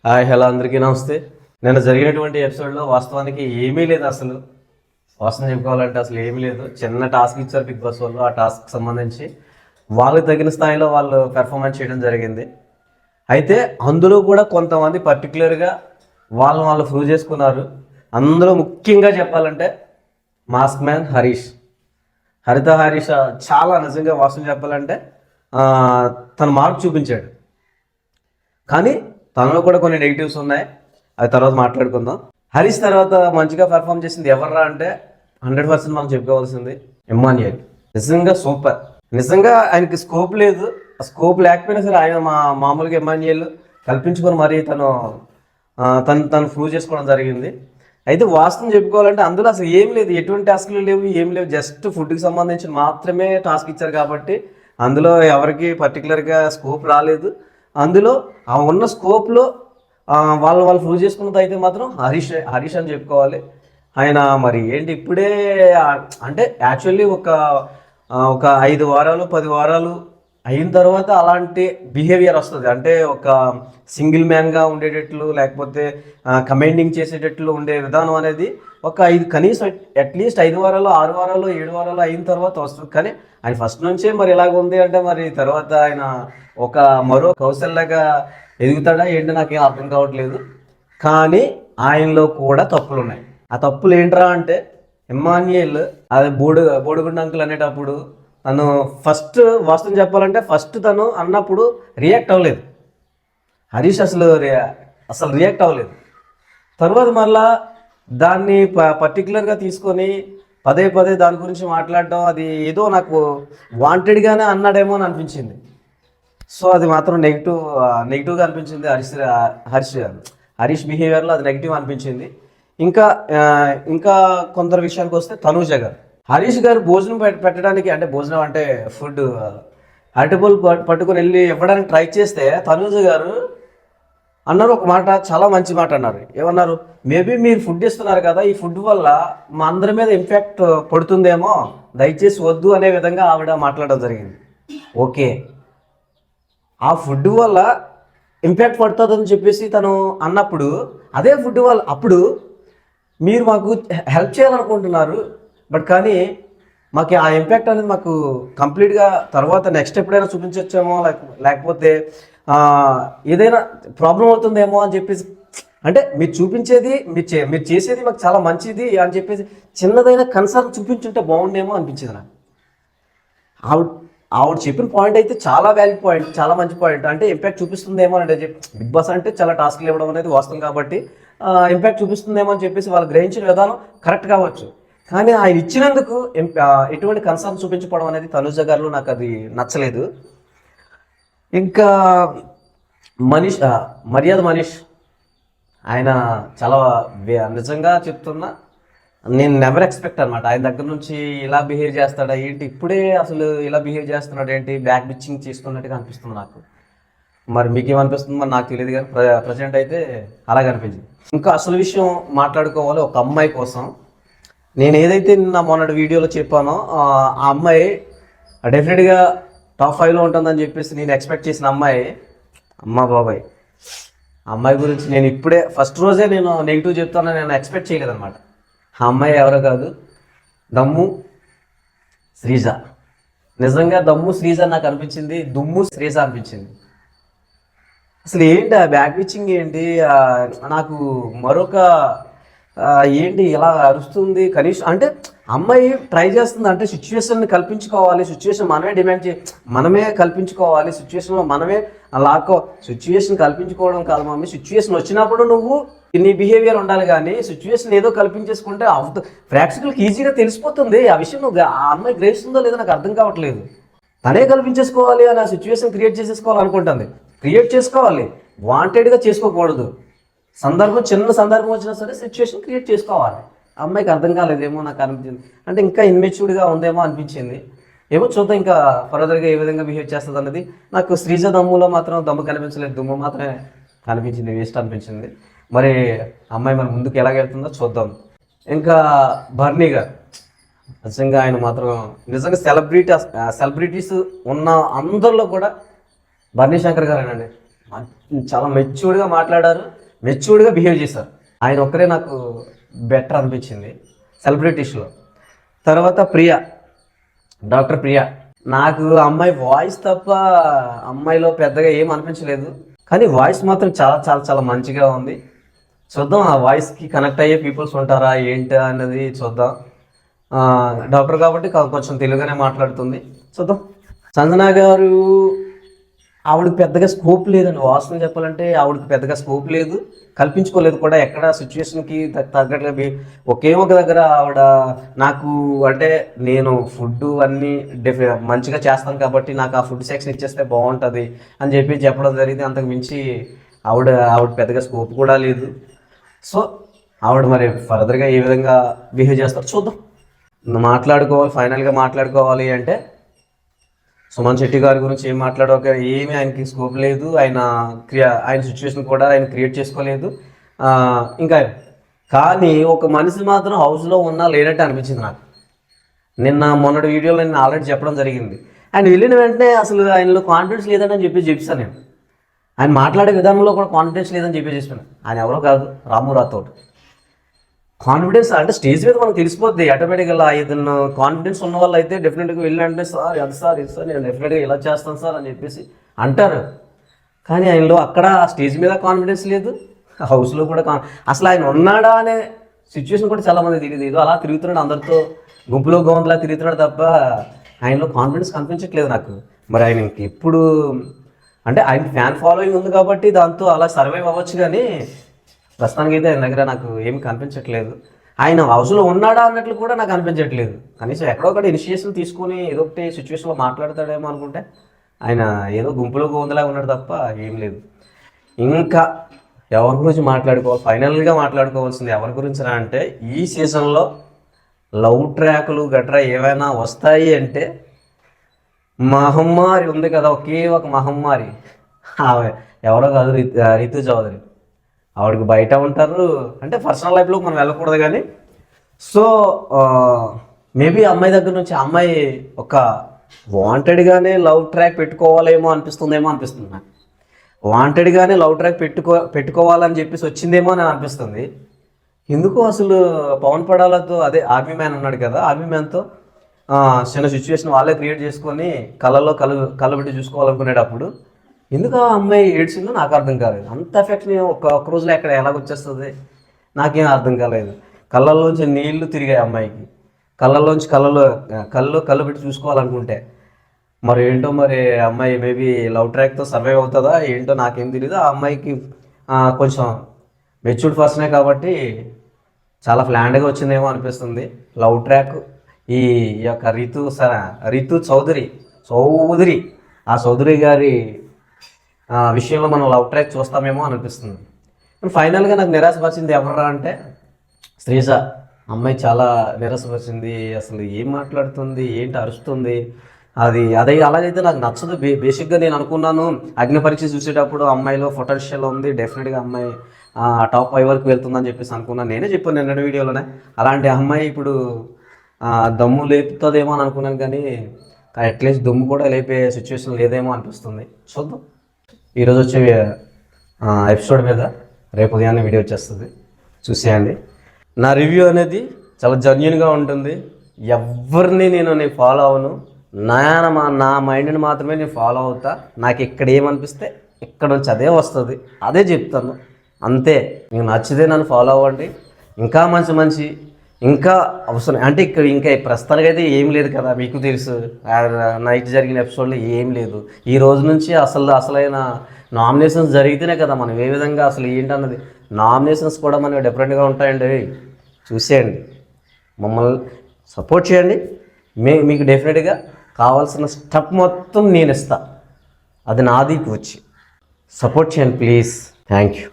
Hi hello అందరికీ నమస్తే. నిన్న జరిగినటువంటి ఎపిసోడ్లో వాస్తవానికి ఏమీ లేదు. అసలు వాస్తవం చెప్పుకోవాలంటే అసలు ఏమీ లేదు. చిన్న టాస్క్ ఇచ్చారు బిగ్ బాస్ వాళ్ళు. ఆ టాస్క్ సంబంధించి వాళ్ళకి తగిన స్థాయిలో వాళ్ళు పెర్ఫార్మెన్స్ చేయడం జరిగింది. అయితే అందులో కూడా కొంతమంది పర్టికులర్గా వాళ్ళు ప్రూవ్ చేసుకున్నారు. అందులో ముఖ్యంగా చెప్పాలంటే మాస్క్ మ్యాన్ హరీష్, హరీష్ చాలా నిజంగా వాస్తవం చెప్పాలంటే తన మార్క్ చూపించాడు. కానీ తనలో కూడా కొన్ని నెగిటివ్స్ ఉన్నాయి, అది తర్వాత మాట్లాడుకుందాం. హరీష్ తర్వాత మంచిగా పెర్ఫామ్ చేసింది ఎవర్రా అంటే 100% మనం చెప్పుకోవాల్సింది ఇమ్మాన్యుయల్. నిజంగా సూపర్. నిజంగా ఆయనకి స్కోప్ లేదు, ఆ స్కోప్ లేకపోయినా సరే ఆయన మామూలుగా ఇమ్మాన్యుయల్ కల్పించుకొని మరీ తను ప్రూవ్ చేసుకోవడం జరిగింది. అయితే వాస్తవం చెప్పుకోవాలంటే అందులో అసలు ఏం లేదు, ఎటువంటి టాస్క్లు లేవు, ఏం లేవు. జస్ట్ ఫుడ్కి సంబంధించి మాత్రమే టాస్క్ ఇచ్చారు కాబట్టి అందులో ఎవరికి పర్టికులర్గా స్కోప్ రాలేదు. అందులో ఆ ఉన్న స్కోప్లో వాళ్ళు ప్రూవ్ చేసుకున్నది అయితే మాత్రం హరీష్ అని చెప్పుకోవాలి. ఆయన మరి ఏంటి ఇప్పుడే అంటే యాక్చువల్లీ ఒక 5 వారాలు 10 వారాలు అయిన తర్వాత అలాంటి బిహేవియర్ వస్తుంది. అంటే ఒక సింగిల్ మ్యాన్గా ఉండేటట్లు, లేకపోతే కమాండింగ్ చేసేటట్లు ఉండే విధానం అనేది ఒక కనీసం అట్లీస్ట్ 5 వారాలు 6 వారాలు 7 వారాలు అయిన తర్వాత వస్తుంది. కానీ ఆయన ఫస్ట్ నుంచే మరి ఇలాగ ఉంది అంటే మరి తర్వాత ఆయన ఒక మరో కౌశల్యగా ఎదుగుతాడా ఏంటి నాకేం అర్థం కావట్లేదు. కానీ ఆయనలో కూడా తప్పులు ఉన్నాయి. ఆ తప్పులు ఏంట్రా అంటే ఇమ్మాన్యుయల్ అది బోడిగుండ అంకుల్ అనేటప్పుడు తను ఫస్ట్ వాస్తవం చెప్పాలంటే ఫస్ట్ తను అన్నప్పుడు రియాక్ట్ అవ్వలేదు. హరీష్ అసలు రియాక్ట్ అవ్వలేదు. తర్వాత మళ్ళా దాన్ని పర్టికులర్గా తీసుకొని పదే దాని గురించి మాట్లాడడం, అది ఏదో నాకు వాంటెడ్గానే అన్నాడేమో అని అనిపించింది. సో అది మాత్రం నెగిటివ్గా అనిపించింది. హరీష్ బిహేవియర్లో అది నెగిటివ్ అనిపించింది. ఇంకా కొందరు విషయానికి వస్తే తనూజ గారు, హరీష్ గారు భోజనం పెట్టడానికి అంటే భోజనం అంటే ఫుడ్ అరటిపళ్ళు పట్టుకొని వెళ్ళి ఇవ్వడానికి ట్రై చేస్తే తనూజ గారు అన్నారు ఒక మాట, చాలా మంచి మాట అన్నారు. ఏమన్నారు? మేబీ మీరు ఫుడ్ ఇస్తున్నారు కదా, ఈ ఫుడ్ వల్ల మా అందరి మీద ఇంపాక్ట్ పడుతుందేమో, దయచేసి వద్దు అనే విధంగా ఆవిడ మాట్లాడడం జరిగింది. ఓకే, ఆ ఫుడ్ వల్ల ఇంపాక్ట్ పడుతుందని చెప్పేసి తను అన్నప్పుడు అదే ఫుడ్ వల్ల అప్పుడు మీరు మాకు హెల్ప్ చేయాలనుకుంటున్నారు, బట్ కానీ మాకు ఆ ఇంపాక్ట్ అనేది మాకు కంప్లీట్గా తర్వాత నెక్స్ట్ ఎప్పుడైనా చూపించవచ్చేమో, లేకపోతే ఏదైనా ప్రాబ్లం అవుతుందేమో అని చెప్పేసి, అంటే మీరు చూపించేది మీరు చేసేది మాకు చాలా మంచిది అని చెప్పేసి చిన్నదైనా కన్సర్న్ చూపించుంటే బాగుండేమో అనిపించింది నాకు. ఆవిడ చెప్పిన పాయింట్ అయితే చాలా వ్యాలిడ్ పాయింట్, చాలా మంచి పాయింట్. అంటే ఇంపాక్ట్ చూపిస్తుందేమో అంటే బిగ్ బాస్ అంటే చాలా టాస్క్లు ఇవ్వడం అనేది వాస్తవం కాబట్టి ఇంపాక్ట్ చూపిస్తుందేమో అని చెప్పేసి వాళ్ళు గ్రహించిన విధానం కరెక్ట్ కావచ్చు. కానీ ఆయన ఇచ్చినందుకు ఎటువంటి కన్సర్న్ చూపించడం అనేది తనుజ గారిలో నాకు అది నచ్చలేదు. ఇంకా మర్యాద మనీష్, ఆయన చాలా నిజంగా చెప్తున్నా, నేను నెవర్ ఎక్స్పెక్ట్ అనమాట ఆయన దగ్గర నుంచి ఇలా బిహేవ్ చేస్తాడా ఏంటి, ఇప్పుడే అసలు ఇలా బిహేవ్ చేస్తున్నాడు ఏంటి, బ్యాక్ బిచ్చింగ్ చేస్తున్నట్టుగా అనిపిస్తుంది నాకు. మరి మీకేమనిపిస్తుంది మరి నాకు తెలియదు, కానీ ప్రజెంట్ అయితే అలాగే అనిపించింది. ఇంకా అసలు విషయం మాట్లాడుకోవాలి. ఒక అమ్మాయి కోసం నేను ఏదైతే నిన్న మొన్నటి వీడియోలో చెప్పానో ఆ అమ్మాయి డెఫినెట్గా టాప్ 5లో ఉంటుందని చెప్పేసి నేను ఎక్స్పెక్ట్ చేసిన అమ్మాయి, బాబాయ్ అమ్మాయి గురించి నేను ఇప్పుడే ఫస్ట్ రోజే నేను నెగిటివ్ చెప్తానని నేను ఎక్స్పెక్ట్ చేయలేదన్నమాట. ఆ అమ్మాయి ఎవరో కాదు, దమ్ము శ్రీజ. నిజంగా దమ్ము శ్రీజ నాకు అనిపించింది, దుమ్ము శ్రీజ అనిపించింది. అసలు ఏంటి ఆ బ్యాక్ పిచ్చింగ్ ఏంటి, నాకు మరొక ఏంటి ఇలా అరుస్తుంది. కనీసం అంటే అమ్మాయి ట్రై చేస్తుంది అంటే సిచ్యువేషన్ని కల్పించుకోవాలి, సిచ్యువేషన్ మనమే కల్పించుకోవాలి, సిచ్యువేషన్లో మనమే సిచ్యువేషన్ కల్పించుకోవడం కాదు మమ్మీ, సిచ్యువేషన్ వచ్చినప్పుడు నువ్వు నీ బిహేవియర్ ఉండాలి. కానీ సిచ్యువేషన్ ఏదో కల్పించేసుకుంటే ప్రేక్షకులకు ఈజీగా తెలిసిపోతుంది. ఆ విషయం నువ్వు ఆ అమ్మాయి గ్రహిస్తుందో లేదో నాకు అర్థం కావట్లేదు. తనే కల్పించేసుకోవాలి అని ఆ సిచ్యువేషన్ క్రియేట్ చేసేసుకోవాలనుకుంటుంది. క్రియేట్ చేసుకోవాలి, వాంటెడ్గా చేసుకోకూడదు. చిన్న సందర్భం వచ్చినా సరే సిచ్యువేషన్ క్రియేట్ చేసుకోవాలి. అమ్మాయికి అర్థం కాలేదేమో నాకు అనిపించింది. అంటే ఇంకా ఇన్మెచ్యూర్డ్గా ఉందేమో అనిపించింది. ఏమో చూద్దాం ఇంకా ఫర్దర్గా ఏ విధంగా బిహేవ్ చేస్తుంది అన్నది. నాకు శ్రీజ దమ్ములో మాత్రం దమ్ము కనిపించలేదు, దుమ్ము మాత్రమే కనిపించింది, వేస్ట్ అనిపించింది. మరి అమ్మాయి మరి ముందుకు ఎలాగెళ్తుందో చూద్దాం. ఇంకా బర్నీ గారు, నిజంగా ఆయన మాత్రం నిజంగా సెలబ్రిటీస్ ఉన్న అందరిలో కూడా బర్నీ శంకర్ గారేనండి. చాలా మెచ్యూర్డ్గా మాట్లాడారు, మెచ్యూర్డ్గా బిహేవ్ చేశారు. ఆయన ఒక్కరే నాకు బెటర్ అనిపించింది సెలబ్రిటీస్లో. తర్వాత ప్రియా, డాక్టర్ ప్రియా, నాకు అమ్మాయి వాయిస్ తప్ప అమ్మాయిలో పెద్దగా ఏం అనిపించలేదు, కానీ వాయిస్ మాత్రం చాలా చాలా చాలా మంచిగా ఉంది. చూద్దాం ఆ వాయిస్కి కనెక్ట్ అయ్యే పీపుల్స్ ఉంటారా ఏంటి అన్నది చూద్దాం. డాక్టర్ కాబట్టి కొంచెం తెలుగుగానే మాట్లాడుతుంది, చూద్దాం. సంజన గారు, ఆవిడకి పెద్దగా స్కోప్ లేదండి, వాస్తవం చెప్పాలంటే ఆవిడకి పెద్దగా స్కోప్ లేదు, కల్పించుకోలేదు కూడా ఎక్కడ సిచ్యువేషన్కి తగ్గట్లేదు. ఒకే ఒక దగ్గర ఆవిడ నాకు అంటే నేను ఫుడ్ అన్నీ మంచిగా చేస్తాను కాబట్టి నాకు ఆ ఫుడ్ సెక్షన్ ఇచ్చేస్తే బాగుంటుంది అని చెప్పడం జరిగింది. అంతకు మించి ఆవిడ పెద్దగా స్కోప్ కూడా లేదు. సో ఆవిడ మరి ఫర్దర్గా ఏ విధంగా బిహేవ్ చేస్తారో చూద్దాం. ఫైనల్గా మాట్లాడుకోవాలి అంటే సుమన్ శెట్టి గారి గురించి ఏం మాట్లాడక ఏమీ ఆయనకి స్కోప్ లేదు, ఆయన సిచ్యువేషన్ కూడా ఆయన క్రియేట్ చేసుకోలేదు. ఇంకా కానీ ఒక మనిషి మాత్రం హౌస్లో ఉన్నా లేనట్టు అనిపించింది నాకు. మొన్నటి వీడియోలో నేను ఆల్రెడీ చెప్పడం జరిగింది. ఆయన వెళ్ళిన వెంటనే అసలు ఆయనలో కాన్ఫిడెన్స్ లేదని చెప్పేసాను నేను. ఆయన మాట్లాడే విధానంలో కూడా కాన్ఫిడెన్స్ లేదని చెప్పాను. ఆయన ఎవరో కాదు, రాము రాథోడ్. కాన్ఫిడెన్స్ అంటే స్టేజ్ మీద మనకు తెలిసిపోద్ది ఆటోమేటిక్గా. ఏదన్నా కాన్ఫిడెన్స్ ఉన్న వాళ్ళు అయితే డెఫినెట్గా వెళ్ళంటే సార్ అది సార్ ఇది సార్ నేను డెఫినెట్గా ఇలా చేస్తాను సార్ అని చెప్పేసి అంటారు. కానీ ఆయనలో అక్కడ స్టేజ్ మీద కాన్ఫిడెన్స్ లేదు, హౌస్లో కూడా అసలు ఆయన ఉన్నాడా అనే సిచ్యువేషన్ కూడా చాలామంది తెలియదు. ఏదో అలా తిరుగుతున్నాడు, అందరితో గుంపులో గోంతలా తిరుగుతున్నాడు తప్ప ఆయనలో కాన్ఫిడెన్స్ కనిపించట్లేదు నాకు. మరి ఆయన ఎప్పుడు అంటే ఆయన ఫ్యాన్ ఫాలోయింగ్ ఉంది కాబట్టి దాంతో అలా సర్వైవ్ అవ్వచ్చు, కానీ ప్రస్తుతానికి అయితే ఆయన దగ్గర నాకు ఏమి కనిపించట్లేదు. ఆయన హౌస్లో ఉన్నాడా అన్నట్లు కూడా నాకు అనిపించట్లేదు. కనీసం ఎక్కడో ఒకటి ఇనిషియేషన్ తీసుకొని ఏదో ఒకటి సిచ్యువేషన్లో మాట్లాడతాడేమో అనుకుంటే ఆయన ఏదో గుంపులో గోందలా ఉన్నాడు తప్ప ఏం లేదు. ఇంకా ఎవరి గురించి ఫైనల్గా మాట్లాడుకోవాల్సింది ఎవరి గురించి అంటే ఈ సీజన్లో లవ్ ట్రాక్లు గట్రా ఏవైనా వస్తాయి అంటే మహమ్మారి ఉంది కదా, ఒకే ఒక మహమ్మారి, ఎవరో కాదు, రితు చౌదరి. ఆవిడకి బయట ఉంటారు అంటే పర్సనల్ లైఫ్లో మనం వెళ్ళకూడదు, కానీ సో మేబీ అమ్మాయి దగ్గర నుంచి అమ్మాయి ఒక వాంటెడ్గానే లవ్ ట్రాక్ పెట్టుకోవాలేమో అనిపిస్తుంది నాకు. వాంటెడ్గానే లవ్ ట్రాక్ పెట్టుకోవాలని చెప్పేసి వచ్చిందేమో అని అనిపిస్తుంది. ఎందుకు అసలు పవన్ పడాలతో అదే ఆర్మీ మ్యాన్ ఉన్నాడు కదా, ఆర్మీ మ్యాన్తో చిన్న సిచ్యువేషన్ వాళ్ళే క్రియేట్ చేసుకొని కళ్ళు పెట్టి చూసుకోవాలనుకునేటప్పుడు ఎందుకు ఆ అమ్మాయి ఏడ్చిందో నాకు అర్థం కాలేదు. అంత ఎఫెక్ట్ ఒక రోజులో ఎక్కడ ఎలాగొచ్చేస్తుంది నాకేం అర్థం కాలేదు. కళ్ళల్లోంచి నీళ్లు తిరిగాయి అమ్మాయికి, కళ్ళల్లోంచి కళ్ళు పెట్టి చూసుకోవాలనుకుంటే మరి ఏంటో, మరి అమ్మాయి మేబీ లవ్ ట్రాక్తో సర్వైవ్ అవుతుందా ఏంటో నాకేం తెలియదు. ఆ అమ్మాయికి కొంచెం మెచ్యూర్డ్ పర్సనే కాబట్టి చాలా ప్లాన్డ్గా వచ్చిందేమో అనిపిస్తుంది లవ్ ట్రాక్. ఈ యొక్క రితు చౌదరి ఆ చౌదరి గారి విషయంలో మనం లవ్ ట్రాక్ చూస్తామేమో అనిపిస్తుంది. ఫైనల్గా నాకు నిరాశపరిచింది ఎవరా అంటే శ్రీజ. అమ్మాయి చాలా నిరాశపరిచింది. అసలు ఏం మాట్లాడుతుంది, ఏంటి అరుస్తుంది, అలాగైతే నాకు నచ్చదు. బేసిక్గా నేను అనుకున్నాను అగ్ని పరీక్ష చూసేటప్పుడు అమ్మాయిలో పొటెన్షియల్ ఉంది, డెఫినెట్గా అమ్మాయి టాప్ 5 వరకు వెళ్తుందని చెప్పేసి అనుకున్నాను. నేనే చెప్పాను నిన్నటి వీడియోలోనే. అలాంటి అమ్మాయి ఇప్పుడు దమ్ము లేపుతుందేమో అని అనుకున్నాను, కానీ అట్లీస్ట్ దమ్ము కూడా లేపే సిచ్యువేషన్ లేదేమో అనిపిస్తుంది. చూద్దాం. ఈరోజు వచ్చే ఎపిసోడ్ మీద రేపు ఉదయాన్నే వీడియో వచ్చేస్తుంది, చూసేయండి. నా రివ్యూ అనేది చాలా జెన్యూన్గా ఉంటుంది. ఎవరిని నేను ఫాలో అవను, నా మైండ్ని మాత్రమే నేను ఫాలో అవుతా. నాకు ఇక్కడ ఏమనిపిస్తే ఇక్కడ నుంచి అదే వస్తుంది, అదే చెప్తాను, అంతే. మీకు నచ్చితే నన్ను ఫాలో అవ్వండి. ఇంకా మంచి ఇంకా అవసరం అంటే ఇక్కడ ఇంకా ప్రస్తుతానికైతే ఏం లేదు కదా, మీకు తెలుసు. నైట్ జరిగిన ఎపిసోడ్లో ఏం లేదు. ఈ రోజు నుంచి అసలైన నామినేషన్స్ జరిగితేనే కదా మనం ఏ విధంగా అసలు ఏంటన్నది. నామినేషన్స్ కూడా మనకి డిఫరెంట్గా ఉంటాయండి, చూసేయండి. మమ్మల్ని సపోర్ట్ చేయండి. మీకు డెఫినెట్గా కావాల్సిన స్టెప్ మొత్తం నేను ఇస్తా, అది నాది వచ్చి సపోర్ట్ చేయండి ప్లీజ్. Thank you.